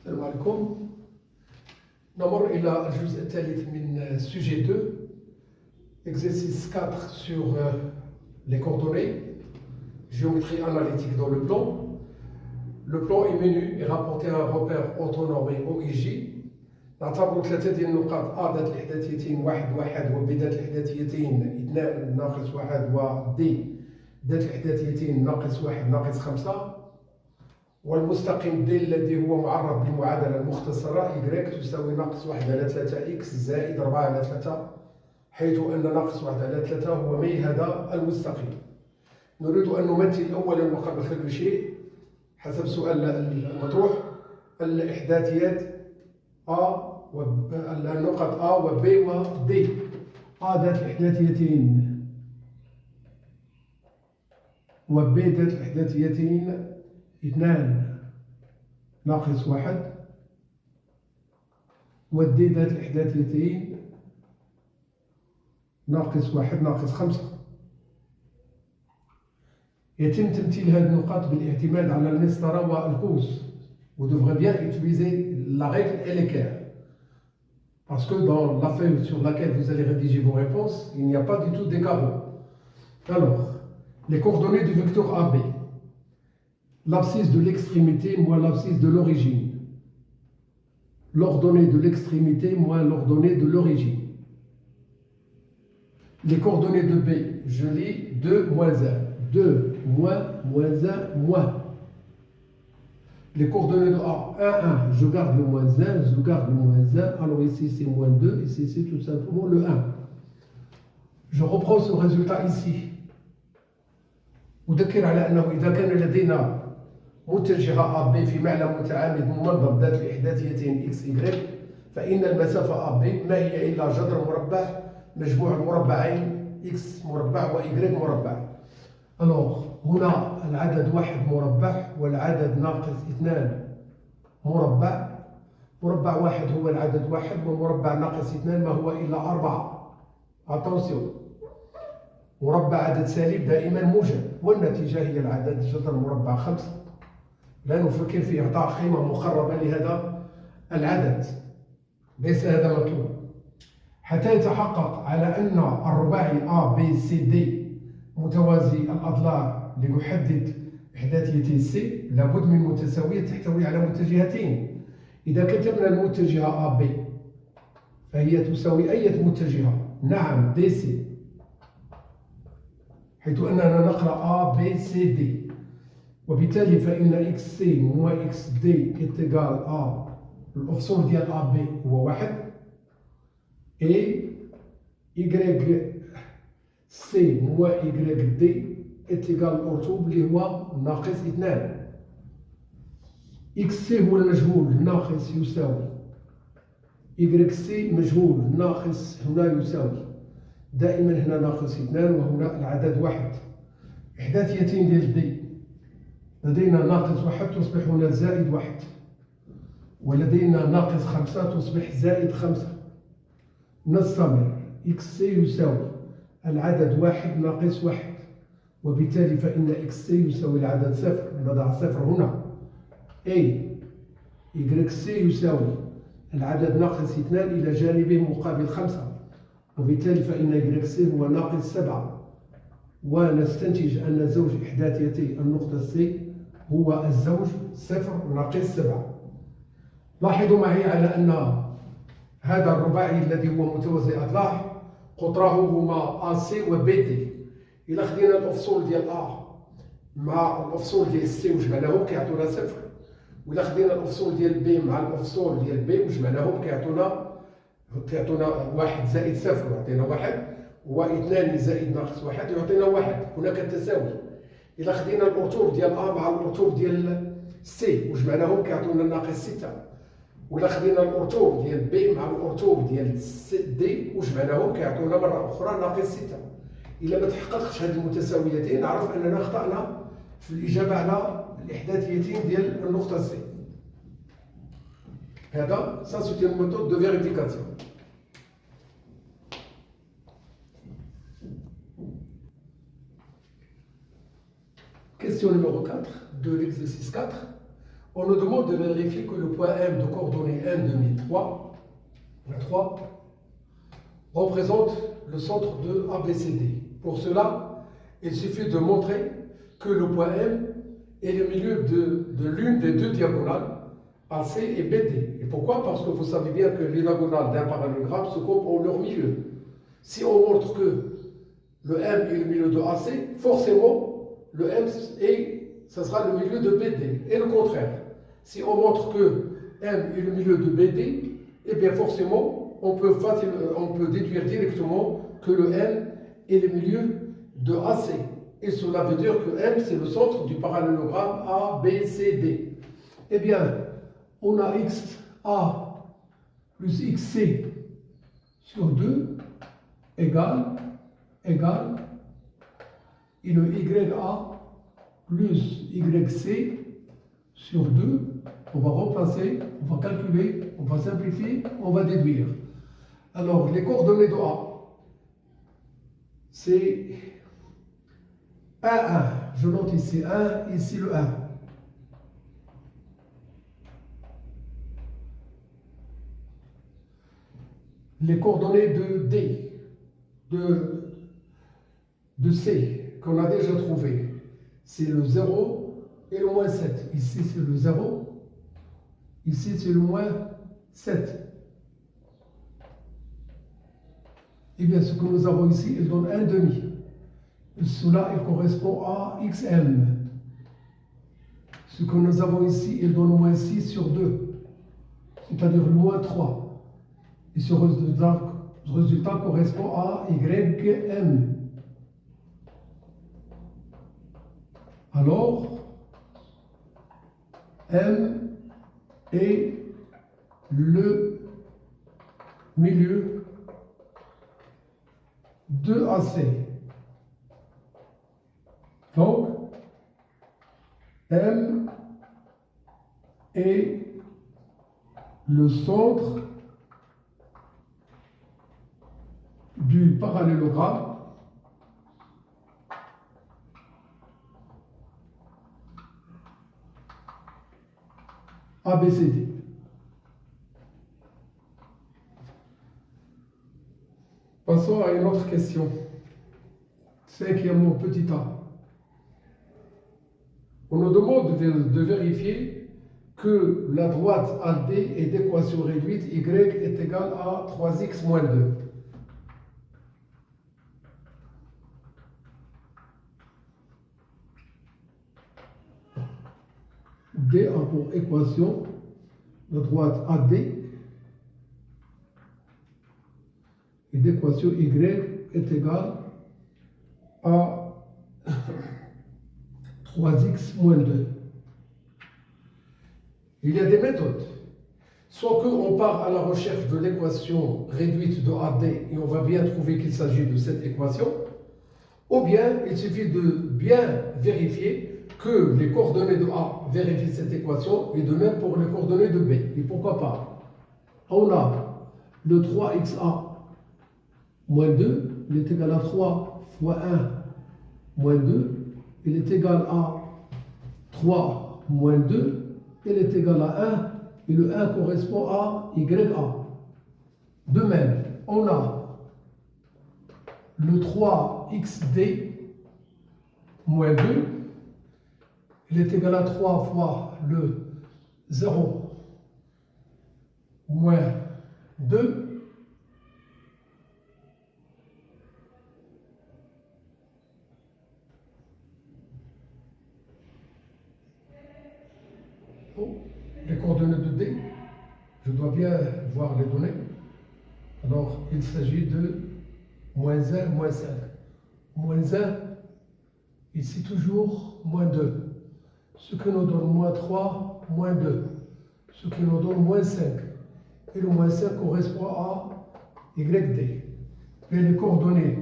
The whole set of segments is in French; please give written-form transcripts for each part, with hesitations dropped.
السلام عليكم. نمر إلى الجزء الثالث من sujet 2, exercice 4 sur les coordonnées, géométrie analytique dans le plan. Le plan est menu et rapporté à un repère orthonormé OIJ. نعتبر ثلاثة ديال النقاط A ذات الإحداثيتين واحد واحد و B ذات الإحداثيتين اثنان ناقص واحد و D ذات الإحداثيتين ناقص واحد ناقص خمسة، والمستقيم D الذي هو معرف بالمعادلة المختصرة Y تساوي ناقص واحد على 3 X زائد 4 على 3، حيث أن ناقص واحد على 3 هو ميل هذا المستقيم. نريد أن نمثل أولا وقبل كل شيء حسب السؤال المطروح الإحداثيات A النقط A و B و D. A ذات الإحداثيتين و B ذات الإحداثيتين اثنان ناقص واحد، و D ذات الإحداثيتين ناقص واحد ناقص خمسة. يتم تمثيل هذه النقاط بالاعتماد على المسطرة والقوس. Vous devrez bien utiliser la règle et l'équerre. Parce que dans la feuille sur laquelle vous allez rédiger vos réponses, il n'y a pas du tout des carreaux. Alors, les coordonnées du vecteur AB. L'abscisse de l'extrémité moins l'abscisse de l'origine. L'ordonnée de l'extrémité moins l'ordonnée de l'origine. Les coordonnées de B, je lis 2 moins 1. 2 moins 1 moins. Les coordonnées de A, 1, 1, je garde le moins 1, je garde le moins 1. Alors ici c'est moins 2, ici c'est tout simplement le 1. Je reprends ce résultat ici. أذكر على أنه إذا كان لدينا متجهة AB في معلم متعامد منظم ذات الإحداثيتين X Y، فإن المسافة AB ما هي إلا جذر مربع مجموع المربعين X مربع و Y مربع. Alors هنا العدد واحد مربع والعدد ناقص اثنان مربع. مربع واحد هو العدد واحد ومربع ناقص اثنان ما هو إلا 4. Attention. مربع عدد سالب دائما موجب، والنتيجة هي العدد جذر مربع 5. لا نفكر في إعطاء قيمة مقربة لهذا العدد، ليس هذا مطلوب. حتى يتحقق على أن الرباعي A B C D متوازي الأضلاع لنحدد إحداثيتي C، لابد من متساوية تحتوي على متجهتين. إذا كتبنا المتجهة AB فهي تساوي أي متجهة؟ نعم DC، حيث أننا نقرأ A B C D، وبالتالي فإن XC moins XD est égal à الأفصول ديال AB هو واحد، et YC moins YD est égal au اللي هو ناقص 2. XC هو المجهول ناقص يساوي YC مجهول ناقص هنا يساوي، دائما هنا ناقص 2 وهنا العدد واحد. إحداثيتين ديال D، لدينا ناقص واحد تصبح هنا زائد واحد، ولدينا ناقص 5 تصبح زائد 5. نستمر. XC يساوي العدد واحد ناقص واحد، وبالتالي فإن XC يساوي العدد صفر. نضع صفر هنا. YC يساوي العدد ناقص 2 إلى جانبه مقابل 5، وبالتالي فإن YC هو ناقص 7. ونستنتج أن زوج إحداثيتي النقطة C هو الزوج 0 ناقص 7. لاحظوا معي على أن هذا الرباعي الذي هو متوازي الأضلاع قطره هما AC و BD. إلا خدينا الأفصول ديال A مع الأفصول ديال C وجمعناهم كيعطونا 0، وإلا خدينا الأفصول ديال B مع الأفصول ديال B وجمعناهم كيعطونا 1 زائد 0 يعطينا 1، و2 زائد ناقص 1 يعطينا 1. هناك التساوي. إلا خدينا الأرتوب ديال A مع الأرتوب ديال C وجمعناهم كيعطونا ناقص 6، وإلا خدينا الأرتوب ديال B مع الأرتوب ديال D وجمعناهم كيعطونا مرة أخرى ناقص 6. إلا ما تحققش هذه المتساويتين نعرف أننا أخطأنا في الإجابة على الإحداثيتين ديال النقطة C. هذا ça c'est une méthode de vérification. Question numéro 4 de l'exercice 4. on nous demande de vérifier que le point M de coordonnées 1,5, 3 représente le centre de ABCD. Pour cela, il suffit de montrer que le point M est le milieu de l'une des deux diagonales, AC et BD. Et pourquoi? Parce que vous savez bien que les diagonales d'un parallélogramme se coupent en leur milieu. Si on montre que le M est le milieu de AC, forcément, le M ça sera le milieu de BD. Et le contraire. Si on montre que M est le milieu de BD, eh bien forcément, on peut déduire directement que le M est le milieu de AC. Et cela veut dire que M, c'est le centre du parallélogramme ABCD. Eh bien, on a XA plus XC sur 2 égale, et le YA plus YC sur 2, on va remplacer, on va calculer, on va simplifier, on va déduire. Alors, les coordonnées de A, c'est 1, 1. Je note ici 1, ici le 1. Les coordonnées de D, de C, qu'on a déjà trouvé, c'est le 0 et le moins 7. Ici, c'est le 0. Ici, c'est le moins 7. Eh bien, ce que nous avons ici, il donne 1,5. Et cela, il correspond à XM. Ce que nous avons ici, il donne moins 6 sur 2, c'est-à-dire le moins 3. Et ce résultat correspond à YM. Alors, M est le milieu de AC. Donc, M est le centre du parallélogramme ABCD. Passons à une autre question. Cinquièmement, petit a. On nous demande de vérifier que la droite AD est d'équation réduite, y est égal à 3x moins 2. D a pour équation la droite AD et d'équation y est égale à 3x moins 2. Il y a des méthodes. Soit qu'on part à la recherche de l'équation réduite de AD et on va bien trouver qu'il s'agit de cette équation, ou bien il suffit de bien vérifier que les coordonnées de A vérifient cette équation et de même pour les coordonnées de B. Et pourquoi pas? On a le 3xa moins 2, il est égal à 3 fois 1 moins 2, il est égal à 3 moins 2, il est égal à 1, et le 1 correspond à YA. De même, on a le 3xd moins 2, il est égal à 3 fois le 0 moins 2. Les coordonnées de D, je dois bien voir les données. Alors, il s'agit de moins 1, moins 5. Moins 1, ici toujours moins 2. Ce qui nous donne moins 3, moins 2. Ce qui nous donne moins 5. Et le moins 5 correspond à YD. Et les coordonnées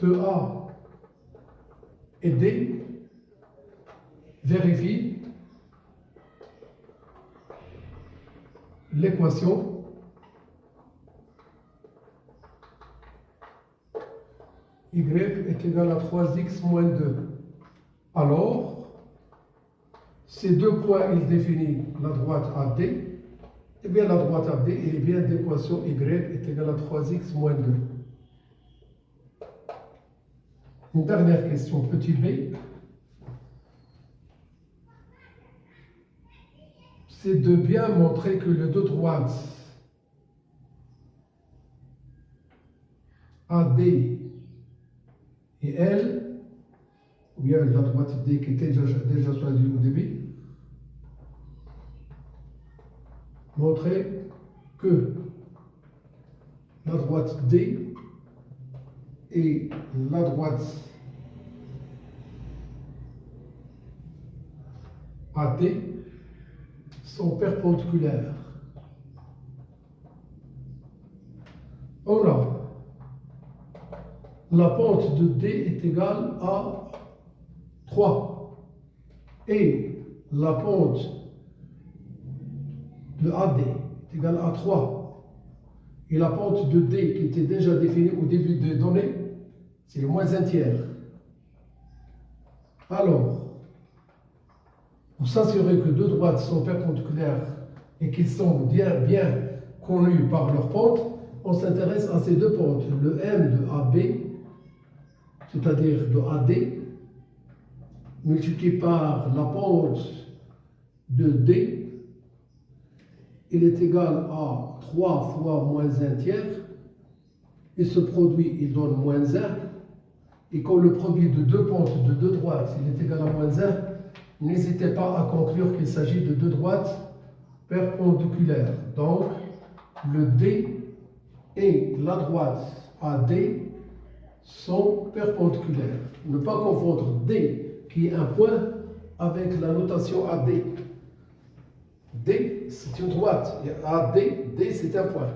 de A et D vérifient l'équation y est égal à 3x moins 2. Alors, ces deux points, ils définissent la droite AD. Eh bien, la droite AD, elle est bien d'équation y est égal à 3x moins 2. Une dernière question, petit b. C'est de bien montrer que les deux droites AD et L, ou bien la droite D qui était déjà choisie au début, montrer que la droite D et la droite AD sont perpendiculaires. On a la pente de D est égale à 3 et la pente de AD est égale à 3 et la pente de D qui était déjà définie au début des données, c'est le moins un tiers. Alors, pour s'assurer que deux droites sont perpendiculaires et qu'ils sont bien connus par leur pente, on s'intéresse à ces deux pentes, le M de AB, c'est-à-dire de AD, multiplié par la pente de D, il est égal à 3 fois moins 1 tiers, et ce produit, il donne moins 1, et quand le produit de deux pentes de deux droites, il est égal à moins 1, n'hésitez pas à conclure qu'il s'agit de deux droites perpendiculaires. Donc, le D et la droite AD sont perpendiculaires. Ne pas confondre D, qui est un point, avec la notation AD. D, c'est une droite, et AD, D, c'est un point.